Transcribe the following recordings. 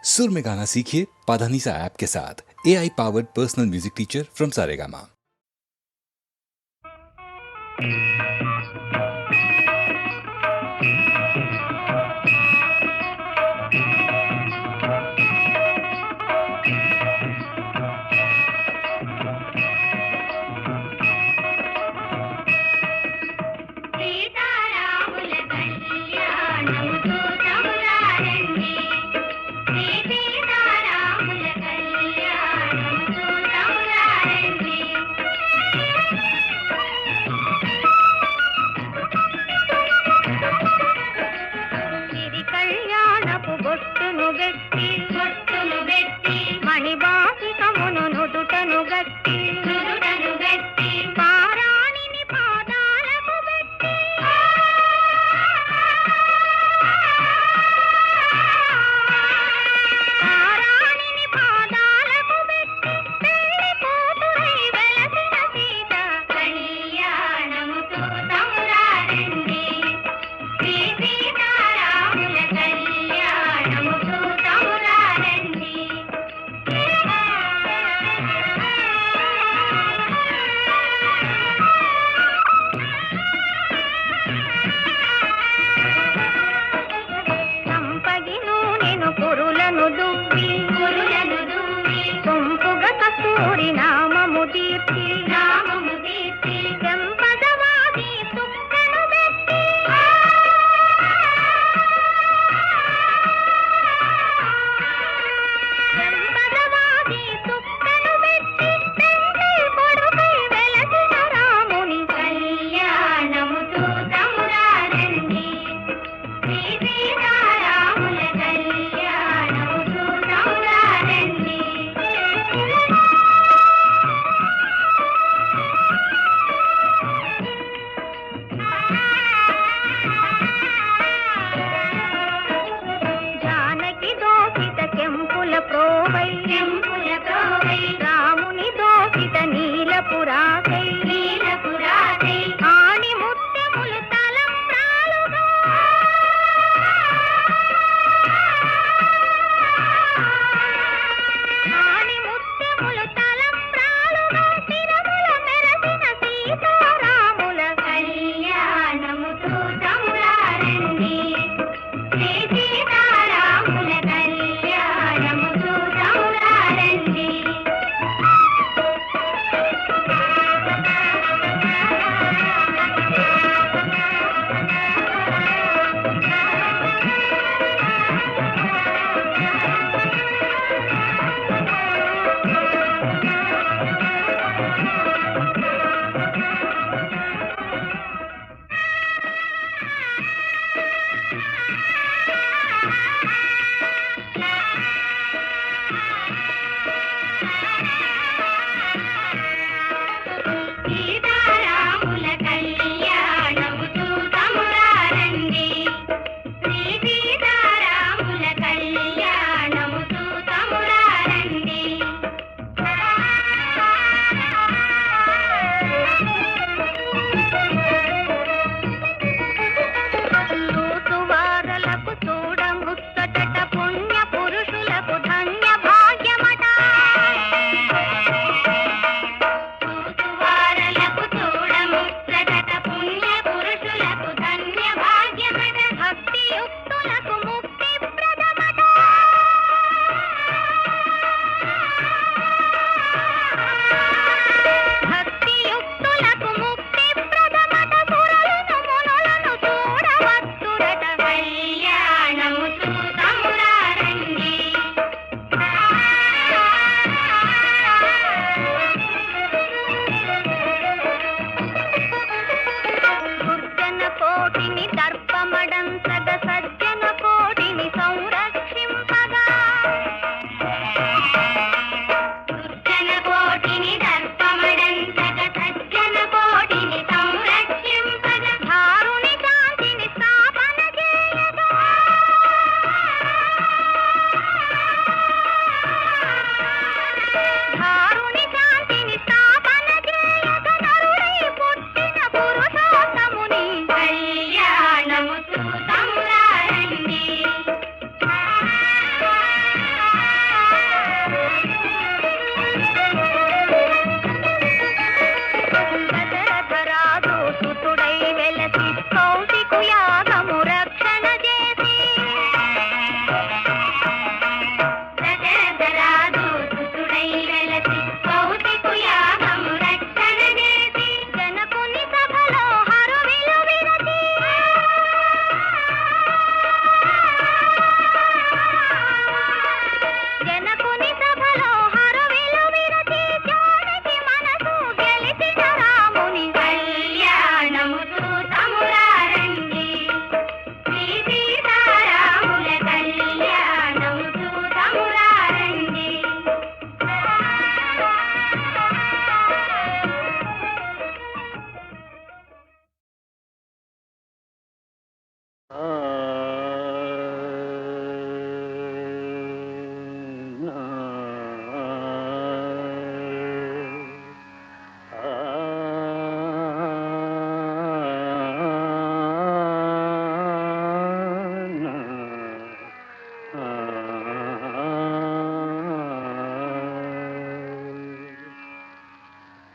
सुर में गाना सीखिए पाधानीसा ऐप के साथ। AI powered personal music teacher from Saregama.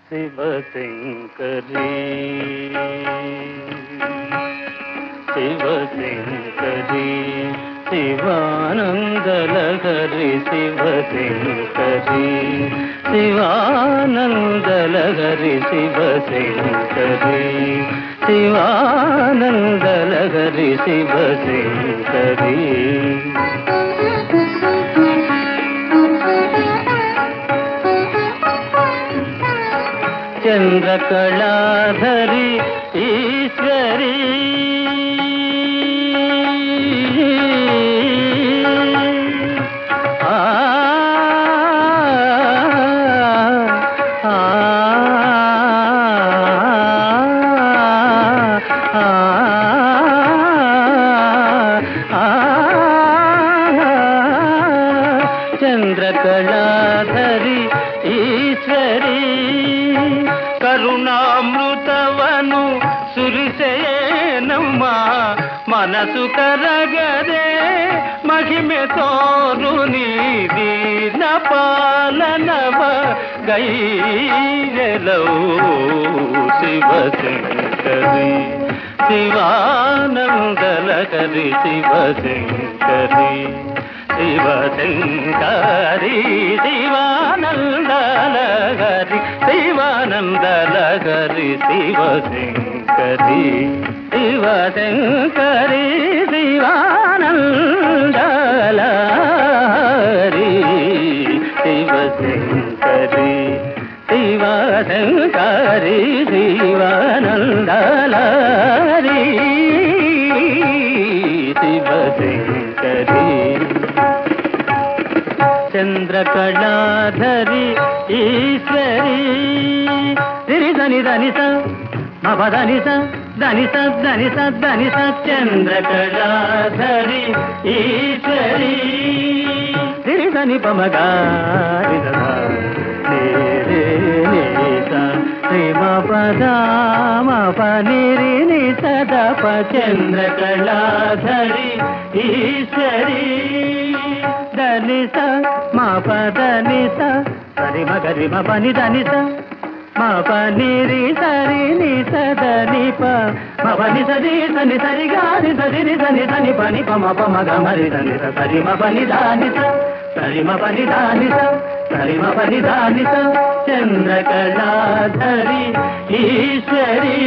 శివశంకరీ శివశంకరీ శివానందలహరి శివశంకరీ శివానందలహరి శివశంకరీ శివానందలహరి శివశంకరీ చంద్రకళాధరి ఈశ్వరీ చంద్రకళాధరి ఈశ్వరీ కరుణామృతవను సురిసేనమ్మ మనసు కరగదే మహిమె తోరుని దీన పాలనవ గైరలౌ శివశంకరీ శివానందలహరి శివశంకరీ శివశంకరీ శివానందలహరి శివానందలహరి శివశంకరీ శివశంకరీ శివానందలహరి శివశంకరీ శివశంకరీ శివానందలహరి శివశంకరీ చంద్రకళాధరి ఈశ్వరీ ధని ధని ధనిస మపధనిస ధనిస ధనిస ధనిస చంద్రకళాధరి ఈశ్వరీ ధని ధని పమగారి పనిరిని సదప చంద్రకళాధరి ఈశ్వరీ ధనిస మా పదనిస సరి మగరి మ పని ధనిస మా పనిరి సరి ని సదని ప మ పని సరి సని సరి గారి సరి ని సని సని పని ప మ ప మ గ మరి ధనిస సరి మ పని ధానిస సరి మ పని ధానిస సరి మ పని ధానిస చంద్రకళాధరి ఈశ్వరీ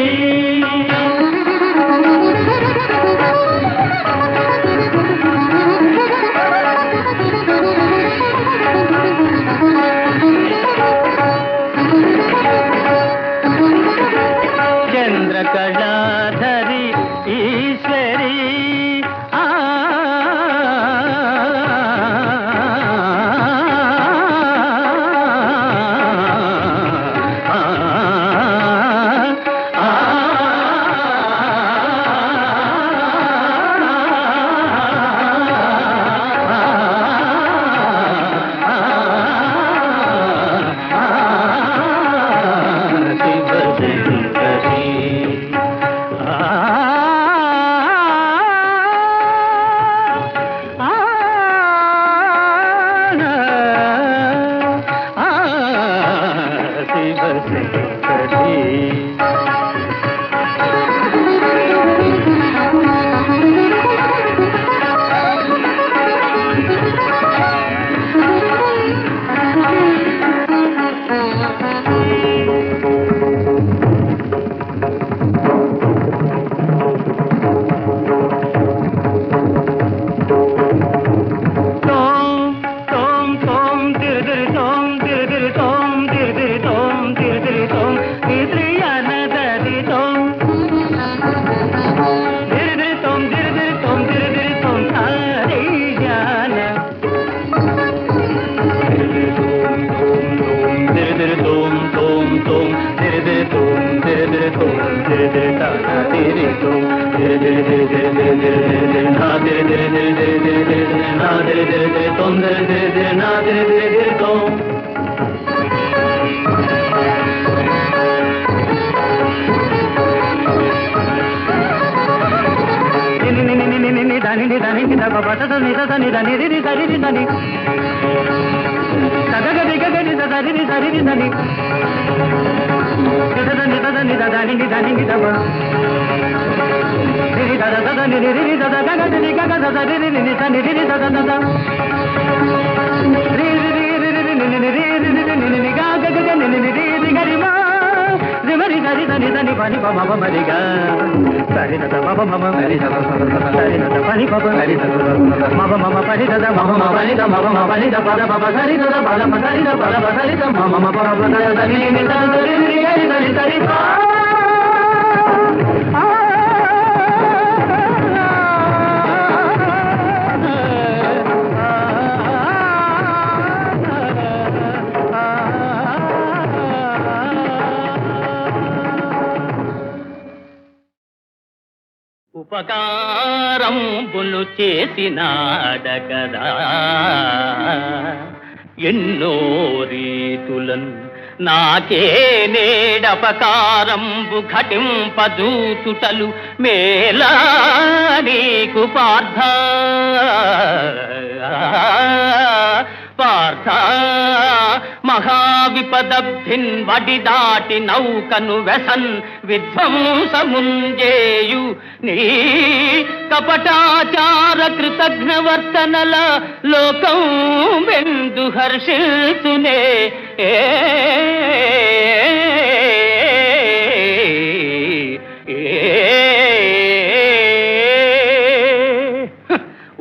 చంద్రకళాధరి ఈశ్వరీ దని ఉపకారంబులు చేసినాడగదా ఎన్నో రీతులను నాకే నేడపకారంబు ఘటింపదూచుటలు మేలా నీకు పార్థ పార్థ మహావిపదబ్ధిన్ వడి దాటి నౌకను వెసన్ విధ్వంసముంజేయు నీ కపటాచార కృతజ్ఞవర్తనల లోకం వెందు హర్షిల్సునే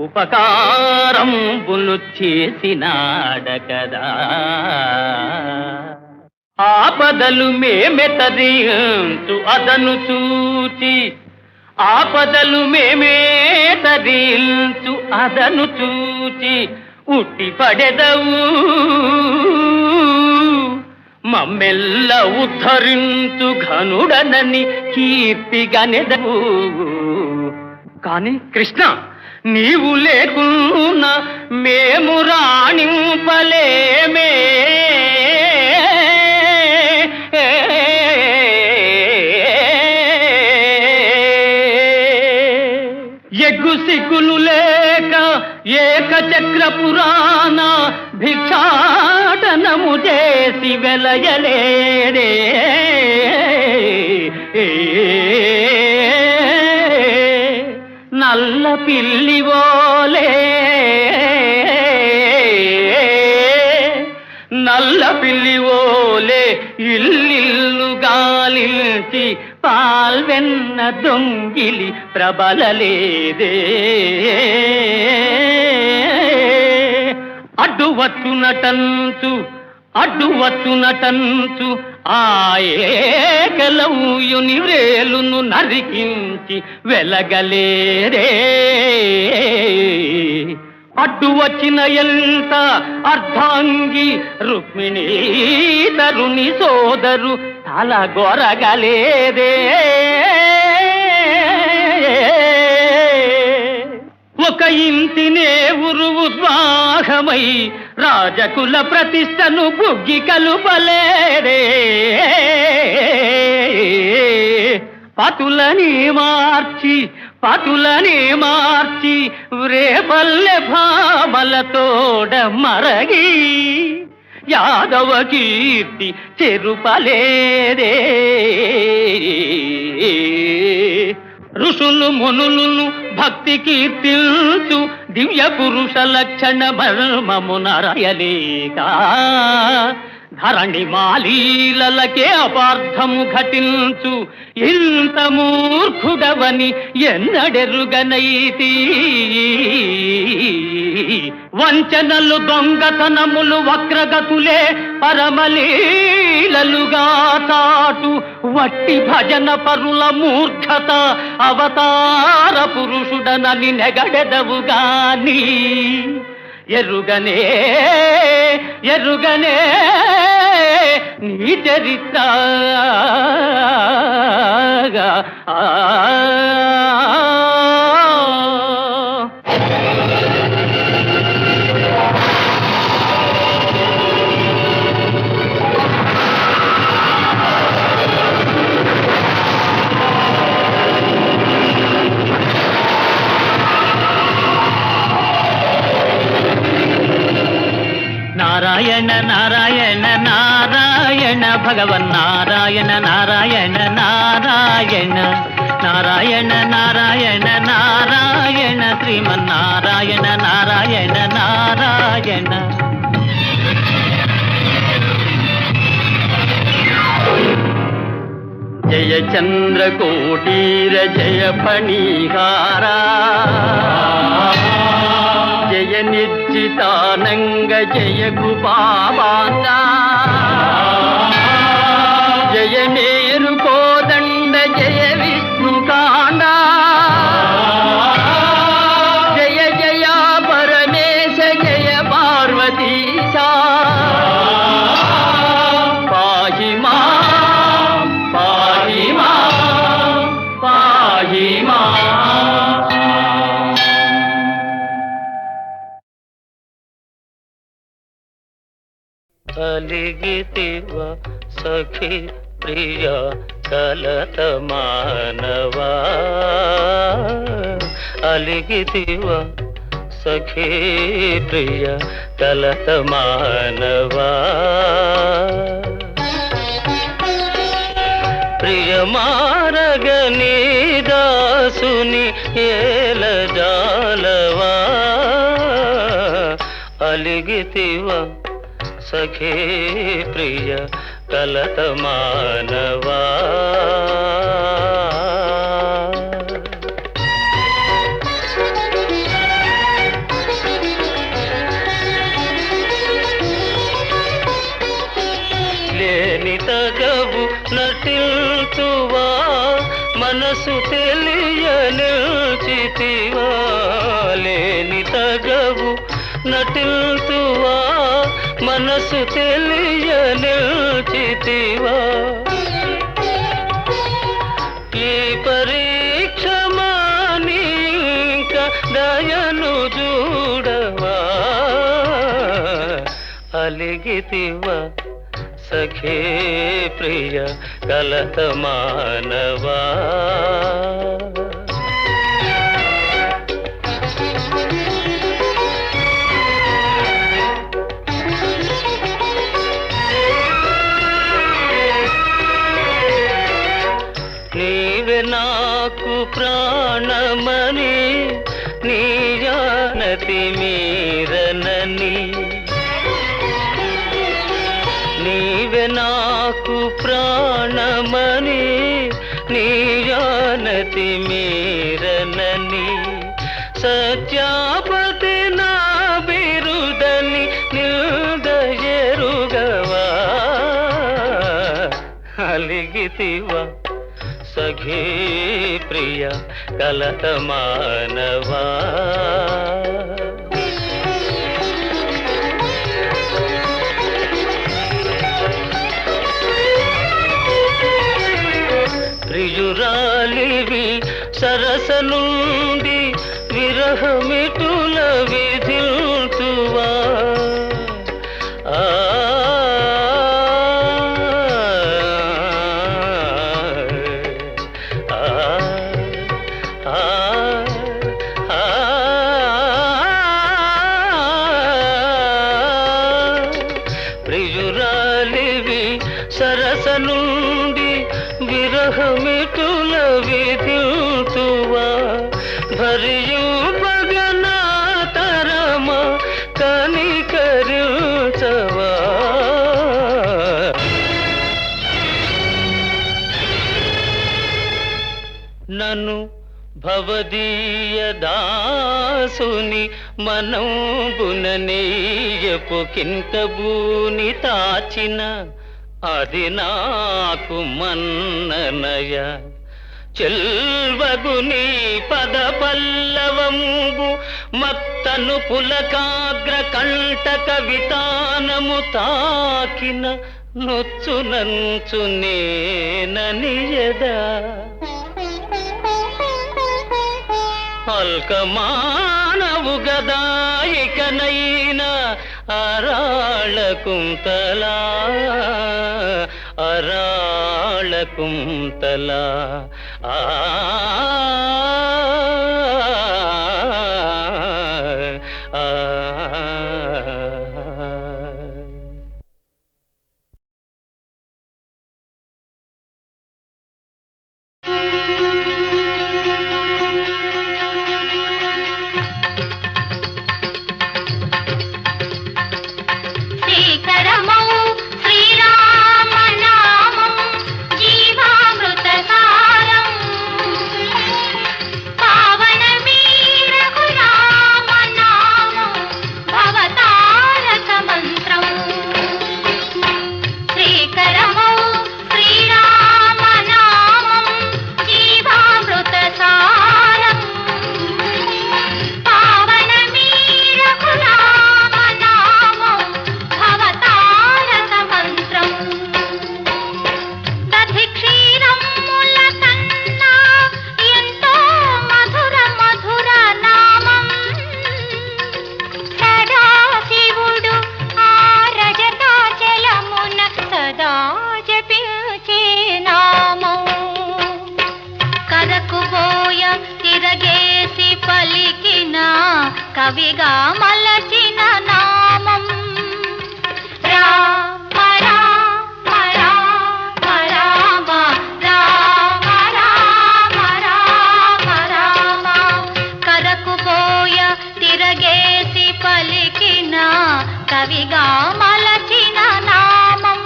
ఉపకారంబులు చేసినాడకదా ఆపదలు మేమెతరించు అదను చూచి ఆపదలు మేమేతరించు అదను చూచి ఉట్టి పడెదవు మమ్మెల్ల ఉద్ధరించు ఘనుడనని కీర్తిగనెదవు. కాని కృష్ణ, నీవు లేకున్నా మేము రాణింపలేమే. ఎగ్గు సిగ్గులు లేక ఏకచక్ర పురాణ భిక్షాటనము చేసి వెలయలేడే. నల్ల పిల్లివోలే నల్ల పిల్లివోలే ఇల్లిల్లు గాలించి పాల్వెన్న దొంగిలి ప్రబలలేదే. అడ్డువచ్చునటంచు ఆయేకలవుయుని వ్రేలును నరికించి వెలగలేరే. అడ్డు వచ్చిన ఎంత అర్ధాంగి రుక్మిణీ తరుని సోదరు తల గొరగలేదే. ఒక ఇంటినే ఉద్వాహమై రాజకుల ప్రతిష్టను బుగ్గి కలుపలేరే. పతులని మార్చి రేపల్లె భామలతోడ మరగి యాదవ కీర్తి చెరుపలేరే. ఋషులు మునులను భక్తి కీర్తించు దివ్య పురుష లక్షణ మర్మమునరయలేక ధరణి మాలీలకే అపార్థము ఘటించు ఇంత మూర్ఖుడవని ఎన్నడెరుగనైతి. వంచనలు దొంగతనములు వక్రగతులే పరమలీలలుగా చాటు వట్టి భజన పరుల మూర్ఖత అవతార పురుషుడనని నెగడెదవుగాని ఎరుగనే నీ చరిత్ర. నా నారాయణ నారాయణ నారాయణ భగవన్నారాయణ నారాయణ నారాయణ నారాయణ నారాయణ నారాయణ శ్రీమన్నారాయణ నారాయణ నారాయణ. జయ చంద్రకోటీర జయ ఫణీహారా జయ నిర్జితానంగ జయ కృపావాంగా జయ మేరు కోదండ జయ విష్ణుకాండ జయ జయ పరమేశ జయ పార్వతీశా పాహి మా పాహి మా పాహి మా. అలిగితివ సఖి ప్రియ కలత మానవా అలిగితివ సఖి ప్రియ కలత మానవా ప్రియ మారగని దాసుని ఏల జాలవా అలిగితివ సఖీ ప్రియ కలత మానవా. లేని తగవు నటిల్తువా మనసు తెలియ నిల్చితివా లేని తగవు నటిల్తువా మనసు తెలియ నిల్చితివా ఈ పరీక్ష మానింక దయను చూడవా అలిగితివా సఖీ ప్రియ కలత మానవా. నీవే నాకు ప్రాణమని నీ జానతి మీరనని నీవే నాకు ప్రాణమని నీ జానతి మీరనని సత్యాపతి నా బిరుదని నిల్దయరుగవా అలిగితివా సఖీ ప్రియ కలత మానవా. ప్రియురాలివి సరస నుండి విరహమిటుల విధిల్తువా ప్రియురాలివి సరస నుండి విరహమిటుల విధిల్తువా భరియు పగనా తరమ కనికరించవా నన్ను భవదీయ దాసుని మనంబుననేయపు కింకబూని తాచిన అది నాకు మన్ననయ చెల్వగుని పద పల్లవంబు మత్తను పులకాగ్ర కంటక వితానము తాకిన నొచ్చునంచు నేననియదా అల్కమానవు గదాయికనైనా అరాళ కుంతలా అరాళ కుంతలా ఆ ఆ కవిగా మలచిన నామం. రామ రామ రామ రామ రామ రామ రామ రామ కరకుపోయ తిరగేసి పలికిన కవిగా మలచిన నామం.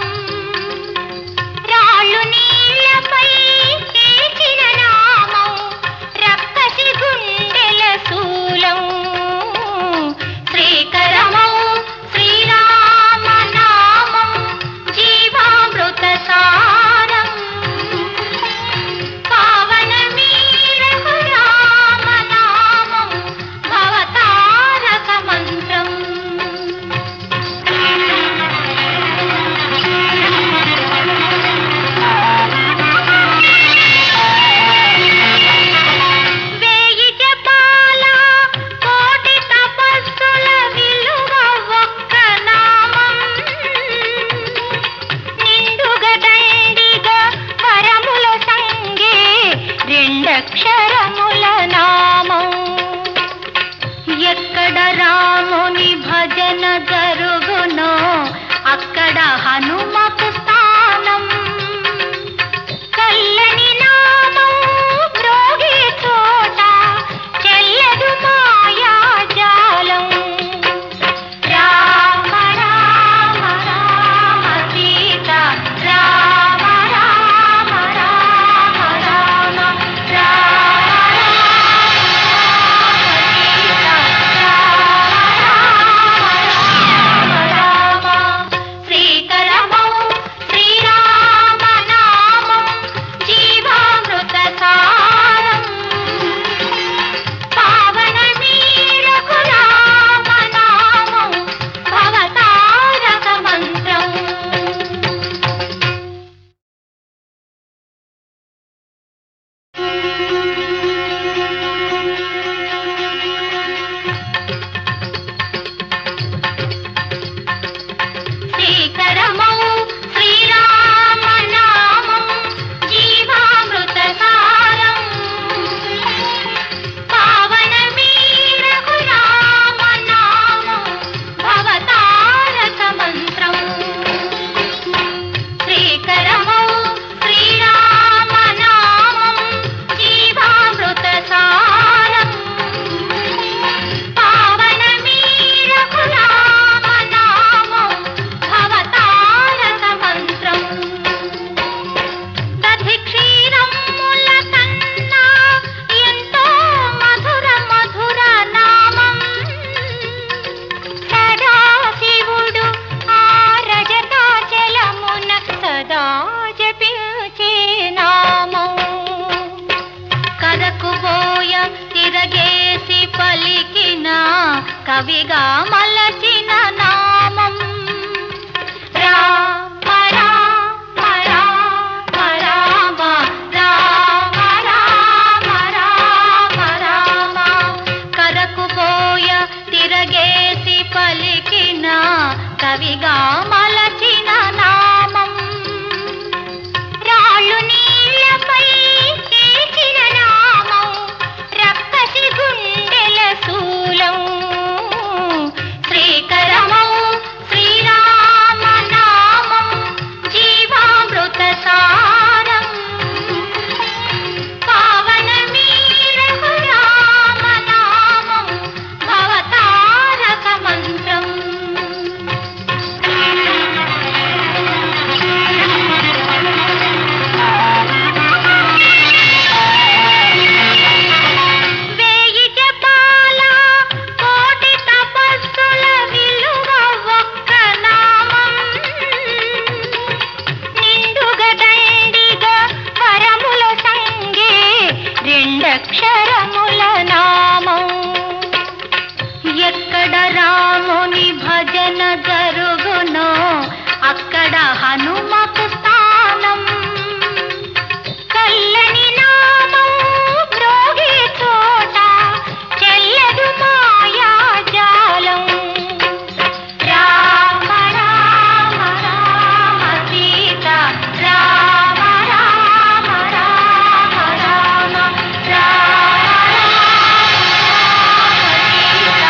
రాళ్ళు నీళ్లపై చేసిన నామం రక్కసి గుండెల శూలం. శ్రీకరమౌ శ్రీరామ నామం జీవామృత సారం. పావనమీరకు రామ నామం భవతారక మంత్రం. వేయి జపాల కోటి తపస్సుల విలువ ఒక్క నామం. నిండుగా దండిగా వరముల సంగే రెండక్షరముల నామం. ఎక్కడ రాముని భజన జరుగునో అక్కడ హనుమకు స్థానం. కల్లని నామం మ్రోగే చోట చెల్లదు మాయాజాలం. రామ రామ రామ సీత రామ రామ రామ రామ శ్రీకరమౌ శ్రీరామ నామం జీవామృత సారం. పావనమీరకు రామ నామం భవతారక మంత్రం. శ్రీకరమౌ శ్రీరామ నామం జీవామృత సారం. పావనమీరకు రామ నామం భవతారక మంత్రం. శ్రీకరమౌ శ్రీరామ నామం జీవామృత సారం. పావనమీరకు రామ నామం భవతారక మంత్రం. దధి క్షీరముల కన్నా ఎంతో మధుర మధుర నామం. సదాశివుడు ఆ రజతాచలమున సదా జపించే నామం. కరకుపోయ తిరగేసి పలికిన కవిగా మలచిన నామం. రామ రామ రామ రామ రామ రామ రామ రామ కరకుపోయ తిరగేసి పలికిన కవిగా మలచిన నామం. రాళ్ళు నీళ్లపై చేసిన నామం రక్కసి గుండెల శూలం. శ్రీకరమౌ శ్రీరామ నామం జీవామృత సారం. పావనమీరకు రామ నామం భవతారక మంత్రం. వేయి జపాల కోటి తపస్సుల విలువ ఒక్క నామం. నిండుగా దండిగా వరముల సంగే రెండక్షరముల నామం. ఎక్కడ రాముని భజన జరుగునో అక్కడ హనుమకు స్థానం. కల్లని నామం మ్రోగే చోట చెల్లదు మాయాజాలం. రామ రామ రామ సీత రామ రామ రామ రామ రామ రామ సీత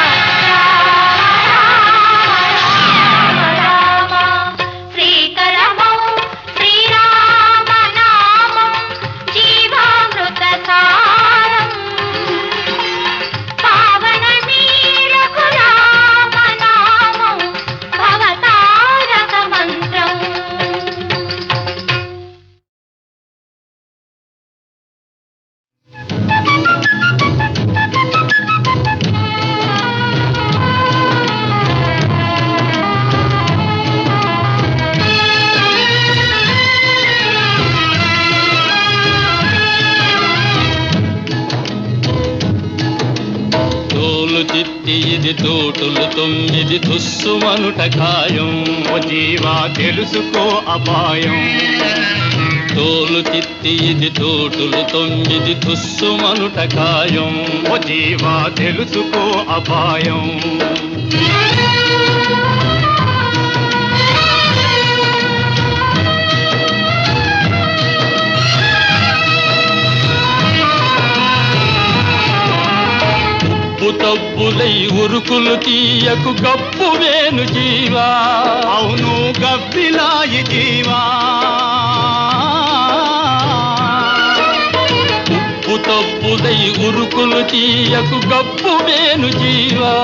తోటులు 9 తుస్సుమనుట ఖాయం. ఓ జీవా తెలుసుకో అపాయం. తోలు తిత్తి ఇది తోటులు 9 తుస్సుమనుట ఖాయం. ఓ జీవా తెలుసుకో అపాయం. తబ్బులై ఉరుకులు తీయకు గప్పు వేను జీవా. అవును గబ్బిలాయి జీవా. ఉప్పు తబ్బులై ఉరుకులు తీయకు గప్పు వేను జీవా.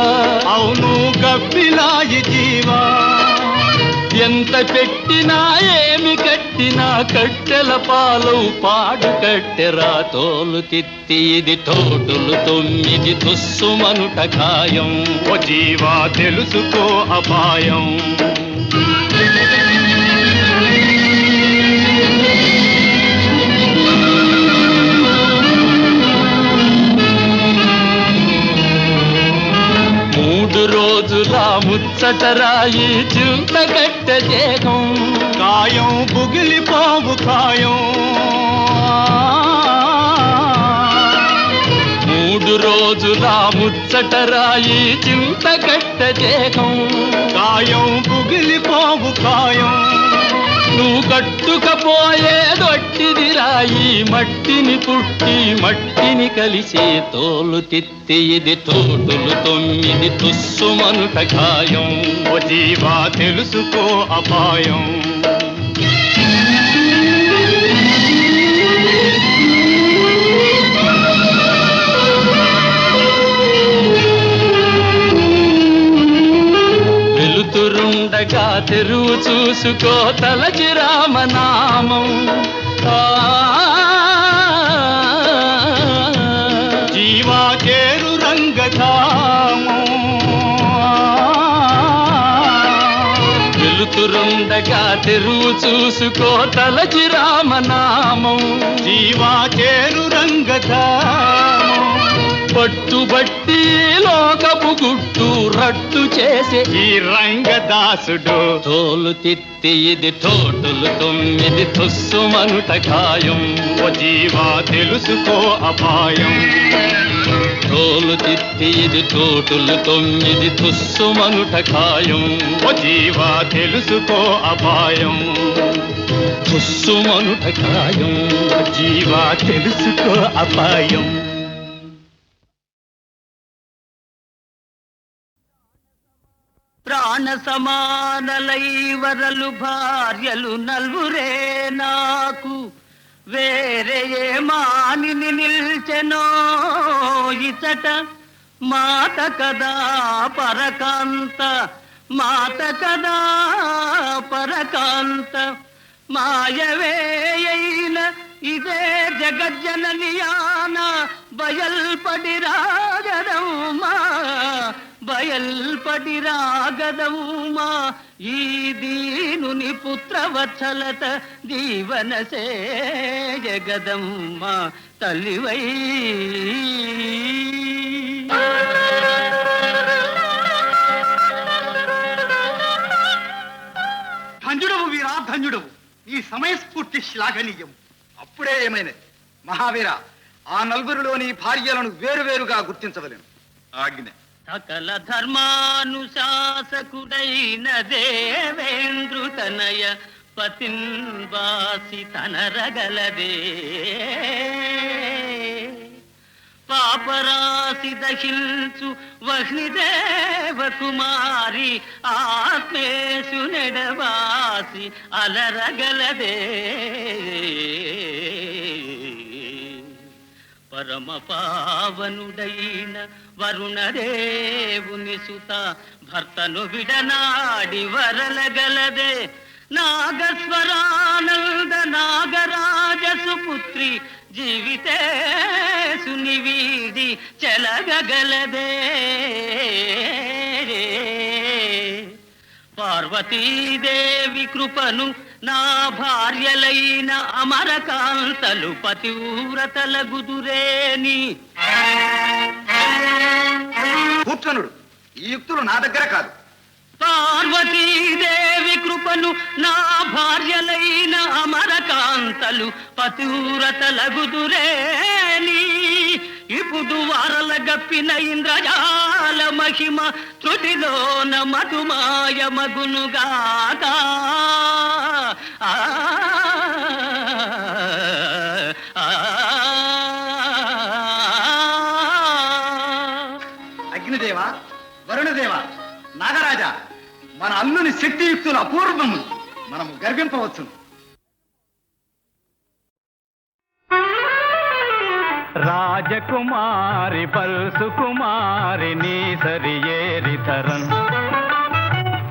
అవును గబ్బిలాయి జీవా. ఎంత పెట్టినా ఏమి కట్టినా కట్టెల పాలవు పాడు కట్టెరా. తోలు తిత్తి ఇది తోటులు 9 తుస్సుమనుట ఖాయం. ఓ జీవా తెలుసుకో అపాయం. రోజుల ముచ్చటరాయి చింత కట్ట దేహం. కాయం బుగిలిపోవు కాయం. 3 రోజుల ముచ్చటరాయి చింత కట్ట దేహం. కాయం బుగిలిపోవు కాయం. నువ్వు కట్టుకపోయేదొట్టిది రాయి. మట్టిని పుట్టి మట్టిని కలిసే తోలు తిత్తి ఇది తోటులు 9 తుస్సుమనుట ఖాయం. ఓ జీవా తెలుసుకో అపాయం. వెలుతురుండగా తెరువు చూసుకో తలచి రామనామం. జీవా చేరు రంగధామం. వెలుతురుండగా తెరువు చూసుకో తలచి రామనామం. జీవా చేరు రంగధామం. పట్టుబట్టి లోకపు గుట్టు రట్టు చేసే ఈ రంగదాసుడు. తోలు తిత్తి ఇది తోటులు 9 తుస్సుమనుట ఖాయం. ఓ జీవా తెలుసుకో అపాయం. తోలు తిత్తి ఇది తోటులు 9 తుస్సుమనుట ఖాయం. ఓ జీవా తెలుసుకో అపాయం. తుస్సుమనుట ఖాయం. ఓ జీవా తెలుసుకో అపాయం. ప్రాణ సమానలై వరలు భార్యలు నలుగురే నాకు. వేరే ఏ మానిని నిల్చెనో ఇచట. మాత కదా పరకాంత, మాత కదా పరకాంత. మాయవేయైన ఇదే జగజ్జననియాన బయల్పడి రాగదమ్మా, బయల్పడి రాగదమ్మా. ఈ దీనుని పుత్రవత్సలత దీవన జగదమ్మా తల్లివై. ధన్యుడవు వీరా ధన్యుడవు. ఈ సమయస్ఫూర్తి శ్లాఘనీయం. అప్పుడే ఏమైనది మహావీర, ఆ నలుగురిలోని భార్యలను వేరువేరుగా గుర్తించవలేను. ఆజ్ఞ. సకల ధర్మానుశాసకుడైన దేవేంద్రుతనయ పతిన్వాసి తనరగలదే. పాపరాశి దహించు వహ్నిదేవ కుమారి ఆత్మేషు నెడవాసి అలరగలదే. పరమ పావనుడైన వరుణదేవుని సుత భర్తను విడనాడి వరలగలదే. నాగస్వరానంద నాగరాజ సుపుత్రి జీవితే సునివీడి చెలగగలదే. పార్వతీదేవి కృపను నా భార్యలైన అమరకాంతలు పతివ్రతల గుదురేని. కూర్చొనుడు. ఈ యుక్తులు నా దగ్గర కాదు. పార్వతీదేవి కృపను నా భార్యలైన అమరకాంతలు పతివ్రతలగుదురేని ఇప్పుడు వారల గప్పిన ఇంద్రజాల మహిమ త్రుటిలోన మధుమాయ మగునుగాక. ఆ, ఆ, అగ్నిదేవ, వరుణదేవ, నాగరాజా, మన అల్లుని శక్తియుక్తులు అపూర్వములు. మనము గర్వింపవచ్చును. రాజకుమారి పల్సుకుమారి నీ సరి ఏరితరన్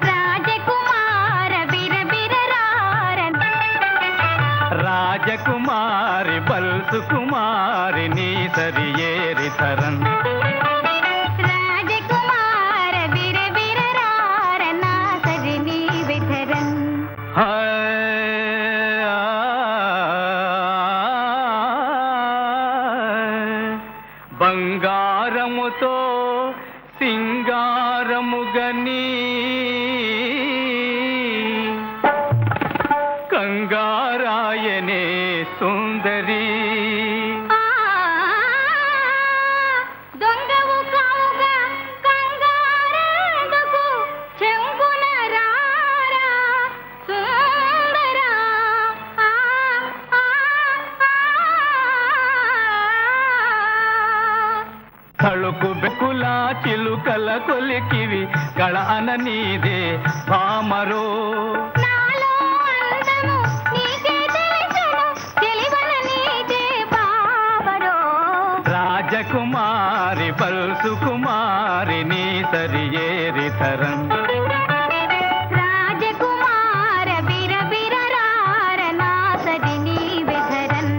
రాజకుమార బిరబిరరారన్ రాజకుమారి పల్సుకుమారి నీ సరి ఏరితరన్ రాజకుమార బిరబిరరారన్ నా సరి నీవెధరన్ బంగారముతో సింగారముగని కంగారాయనే సుందరి దొంగవు కావుగా కంగారెందుకు చెంగున రారా సుందరా. తళుకు బెకులా చిలుకల కొలికివి కళ అన నీదే పామరో నాలో అందము నీకే తెలుసును తెలివన నీకే బావరో. రాజకుమారి పల్సుకుమారి నీ సరి ఏరితరం రాజకుమార బిరబిరరార నా సరి నీవెధరన్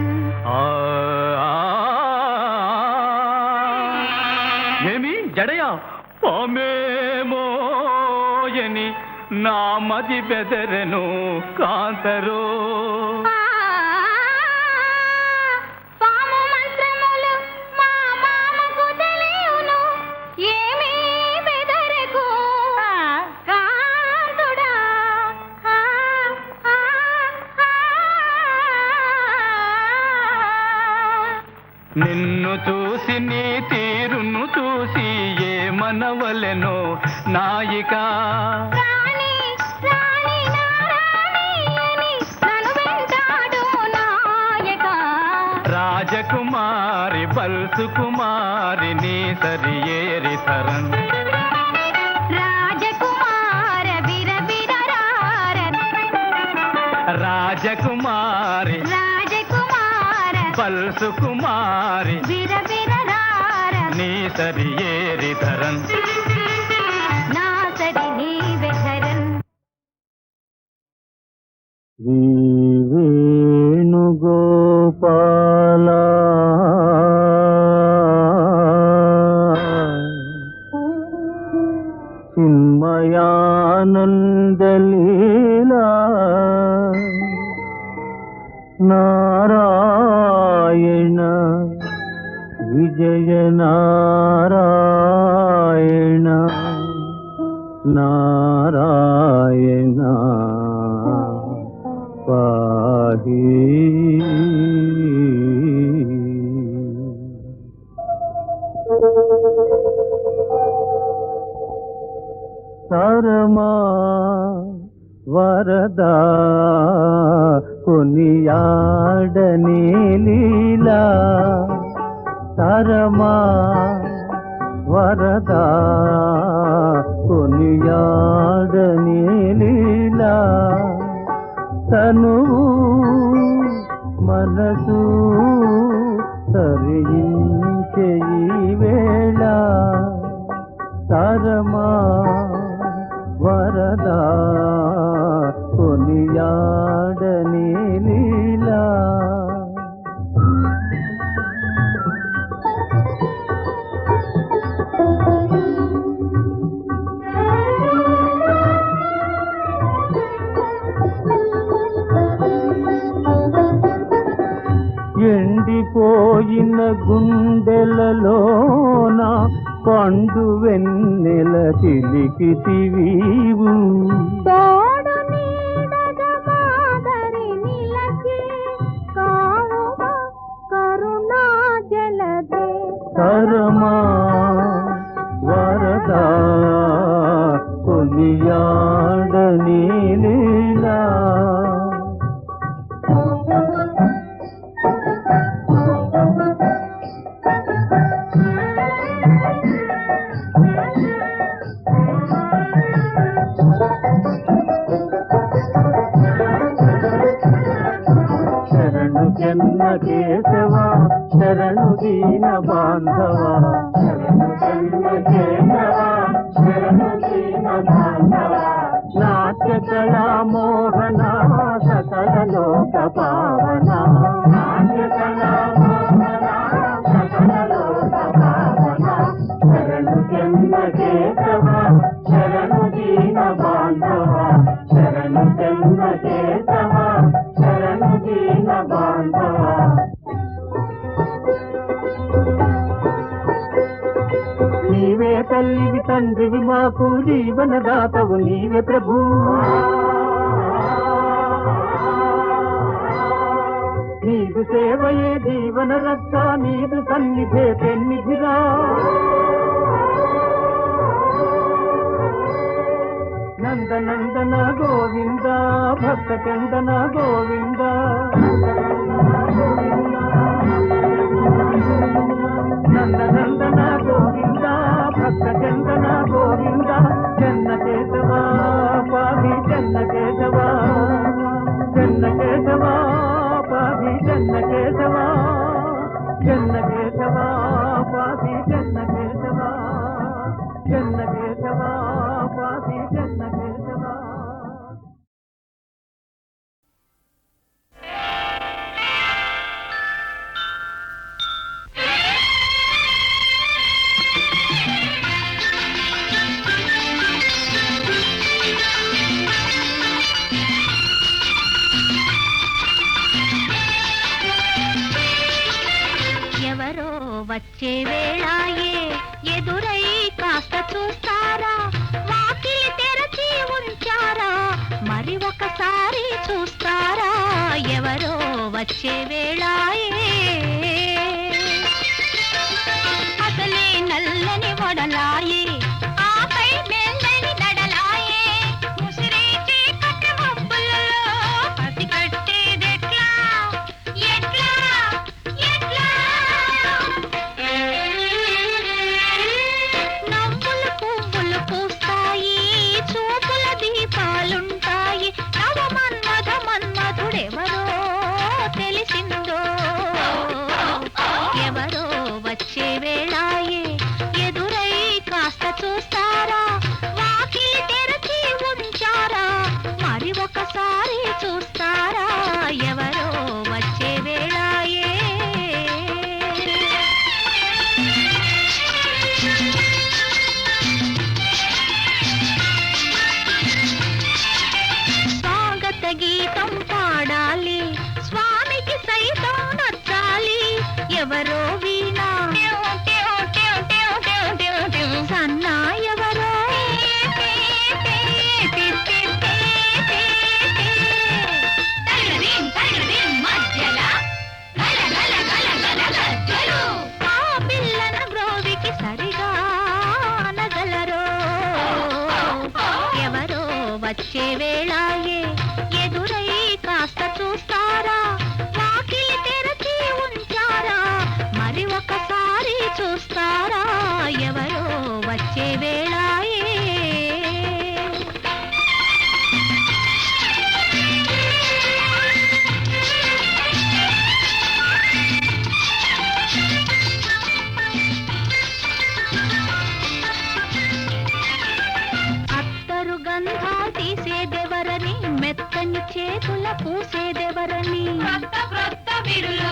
ఏమి జడయా పామేమోయని నా మది బెదరెను కాంతరో పాము మంత్రములు మా మామకు తెలియును ఏమీ బెదరకు కాంతుడా. నిన్ను చూసి నీ తీరును చూసి ఏ మనవలెనో నాయిక రాణి రాణి నారాణి అని నన్ను వెంటాడు నాయక. రాజకుమారి పల్సుకుమారి నీ సరి ఏరితరన్ రాజకుమార బిరబిరరార రాజకుమారి రాజకుమార పల్సుకుమారి బిరబిరరార నీ సరి ఏరితరన్ నా సరి నీవెధరన్. వేణుగోపాల చిన్మయానందలీలా నారాయణ విజయ నారాయణ నారాయణ పాహి తరమా వరదా కొనియాడని లీలా తరమా వరదా కొనియాడని లీలా తనువు మనసు తరించే ఈ వేళ తరమా వరదా కొనియాడని లీలా ఎండిపోయిన గుండెలలోన పండు వెన్నెల చిలికితివీవు తోడు నీడగ మాదరి నిలచి కారువ కరుణా జలదే కరమా వరదా కొనియాడని లీలా శరణు జన్మ కేశవా శరణు దీన బాంధవా శరణు జన్మ కేశవా శరణు దీన బాంధవా నాట్య కళా మోహన సకల లోక పావన నాట్య కళా మోహన సకల లోక పావన శరణు జన్మ కేశవా శరణు దీన బాంధవా శరణు జన్మ కేశవా శరణు దీన బాంధవా నీవే తల్లివి తండ్రివి మాకు జీవనదాతవు నీవే ప్రభు నీదు సేవయే జీవన రక్ష నీదు సన్నిధే పెన్నిధిరా నందనందన గోవింద భక్త చందన గోవింద నందనందన గోవింద భక్త చందన గోవింద చెన్న కేశవా పాది చెన్న కేశవా చెన్న కేశవా పాది చెన్న కేశవా చెన్న కేశవా పాది చెన్న కేశవా చెన్న కేశవా పాది చెన్న కేశవా ఎవరో వచ్చే వేళాయే ఎదురై కాస్త చూస్తారా వాకిలి తెరచి ఉంచారా మరి ఒకసారి చూస్తారా ఎవరో వచ్చే వేళాయే అసలే నల్లని వడలాయే ఆపై మెల్లని దడలాయే ముసిరే చీకటి మబ్బులలో పసిగట్టేదెట్లా ఎట్లా ఎట్లా నవ్వులు పువ్వులు పూస్తాయి చూపుల దీపాలుంటాయి నవ మన్మథ మన్మధుడెవరో తెలిసిందో ఎవరో వచ్చే వేళాయే ఎదురై కాస్త చూస్తారా వాకిలి తెరచి ఉంచారా మరి ఒకసారి చూస్తారా ఎవరో వచ్చే వేళాయే స్వాగత గీతం పాడాలి స్వామికి సైతం నచ్చాలి ఎవరో వీణా సన్నా ఎవరో ఆ పిల్లన బ్రోవికి సరిగా అనగలరో ఎవరో వచ్చే వేళాయే ఎదురై కాస్త చూస్తారా వాకిలి తెరచి ఉంచారా మరి ఒకసారి చూస్తారా ఎవరో వచ్చే వేళాయే అత్తరు గంధాలు తీసేదెవరని మెత్తని చేతుల పూసేదెవరని క్రొత్త క్రొత్త బిరులు